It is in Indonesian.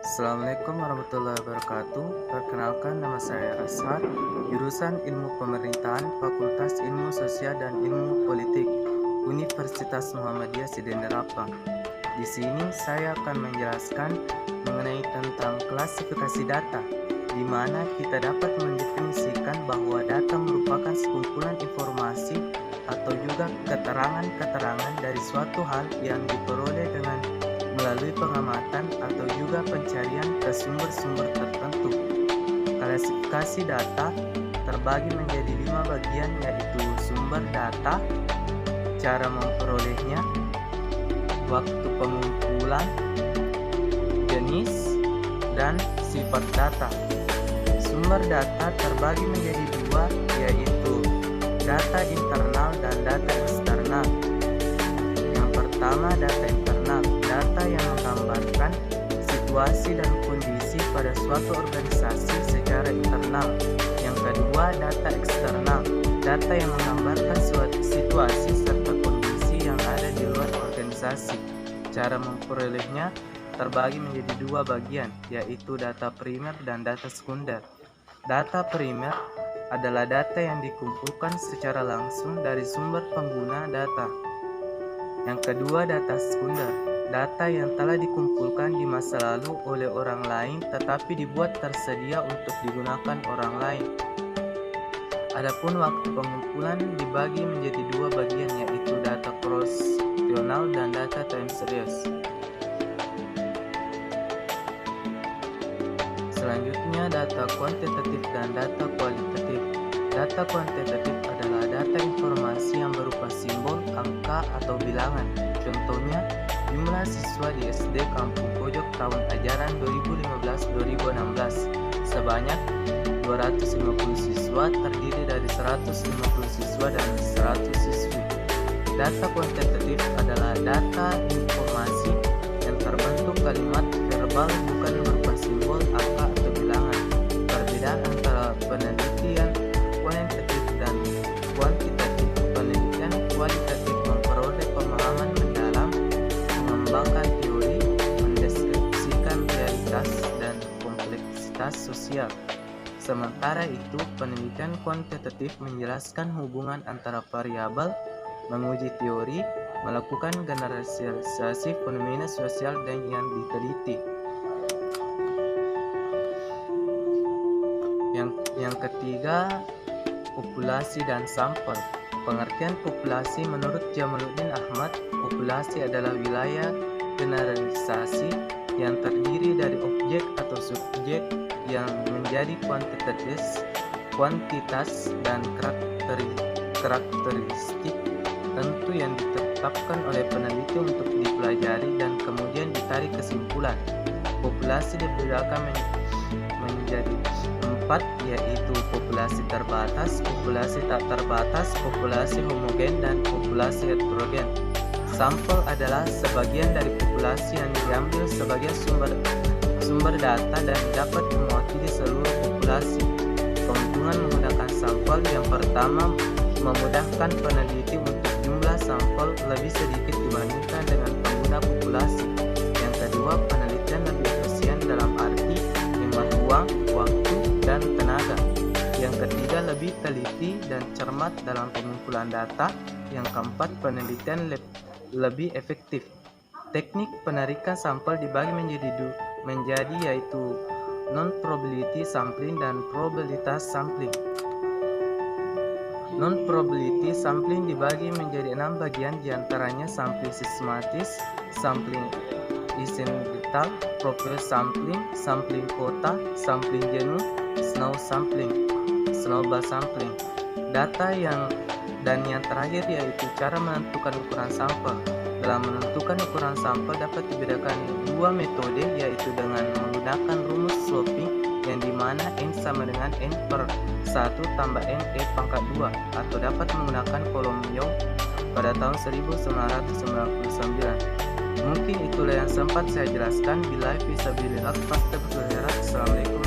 Assalamualaikum warahmatullahi wabarakatuh. Perkenalkan, nama saya Ashar, jurusan Ilmu Pemerintahan, Fakultas Ilmu Sosial dan Ilmu Politik, Universitas Muhammadiyah Sidenderapang. Di sini saya akan menjelaskan mengenai tentang klasifikasi data, di mana kita dapat mendefinisikan bahwa data merupakan sekumpulan informasi atau juga keterangan-keterangan dari suatu hal yang diperoleh dengan melalui pengamatan atau juga pencarian ke sumber-sumber tertentu. Klasifikasi data terbagi menjadi 5 bagian, yaitu sumber data, cara memperolehnya, waktu pengumpulan, jenis, dan sifat data. Sumber data terbagi menjadi 2, yaitu data internal dan data eksternal. Yang pertama, data internal, data yang menggambarkan situasi dan kondisi pada suatu organisasi secara internal. Yang kedua, data eksternal, data yang menggambarkan suatu situasi serta kondisi yang ada di luar organisasi. Cara memperolehnya terbagi menjadi 2 bagian, yaitu data primer dan data sekunder. Data primer adalah data yang dikumpulkan secara langsung dari sumber pengguna data. Yang kedua, data sekunder, data yang telah dikumpulkan di masa lalu oleh orang lain tetapi dibuat tersedia untuk digunakan orang lain. Adapun waktu pengumpulan dibagi menjadi 2 bagian, yaitu data cross-sectional dan data time series. Selanjutnya, data kuantitatif dan data kualitatif. Data kuantitatif adalah data informasi yang berupa simbol, angka, atau bilangan. Contohnya, jumlah siswa di SD Kampung Pojok tahun ajaran 2015-2016 sebanyak 250 siswa, terdiri dari 150 siswa dan 100 siswi. Data kuantitatif adalah data informasi yang terbentuk kalimat verbal, bukan berupa simbol, angka, atau bilangan. Perbedaan antara penelitian kualitatif dan kuantitatif. Penelitian kualitatif memperoleh pemahaman mendalam, mengembangkan teori, mendeskripsikan realitas dan kompleksitas sosial. Sementara itu, penelitian kuantitatif menjelaskan hubungan antara variabel, menguji teori, melakukan generalisasi fenomena sosial dan yang diteliti. Yang ketiga, populasi dan sampel. Pengertian populasi menurut Jamaluddin Ahmad, populasi adalah wilayah generalisasi yang terdiri dari objek atau subjek yang menjadi kuantitas dan karakteristik tentu yang ditetapkan oleh peneliti untuk dipelajari dan kemudian ditarik kesimpulan. Populasi dibedakan menjadi 4, yaitu populasi terbatas, populasi tak terbatas, populasi homogen, dan populasi heterogen. Sampel adalah sebagian dari populasi yang diambil sebagai sumber data dan dapat mewakili seluruh populasi. Keuntungan menggunakan sampel: yang pertama, memudahkan peneliti untuk jumlah sampel lebih sedikit dibandingkan dengan pengguna populasi. Yang kedua, penelitian lebih efisien dalam arti hemat uang, waktu, dan tenaga. Yang ketiga, lebih teliti dan cermat dalam pengumpulan data. Yang keempat, penelitian lebih efektif. Teknik penarikan sampel dibagi menjadi yaitu non-probability sampling dan probabilitas sampling. Non-probability sampling dibagi menjadi 6 bagian, diantaranya sampling sistematis, sampling incidental, profil sampling, sampling kota, sampling jenuh, snowball sampling. Dan yang terakhir yaitu cara menentukan ukuran sampel. Dalam menentukan ukuran sampel dapat dibedakan 2 metode, yaitu dengan menggunakan rumus sloping yang dimana n sama dengan n per 1 tambah n e pangkat 2, atau dapat menggunakan kolom Young pada tahun 1999. Mungkin itulah yang sempat saya jelaskan. Bila fisabilillah, Assalamualaikum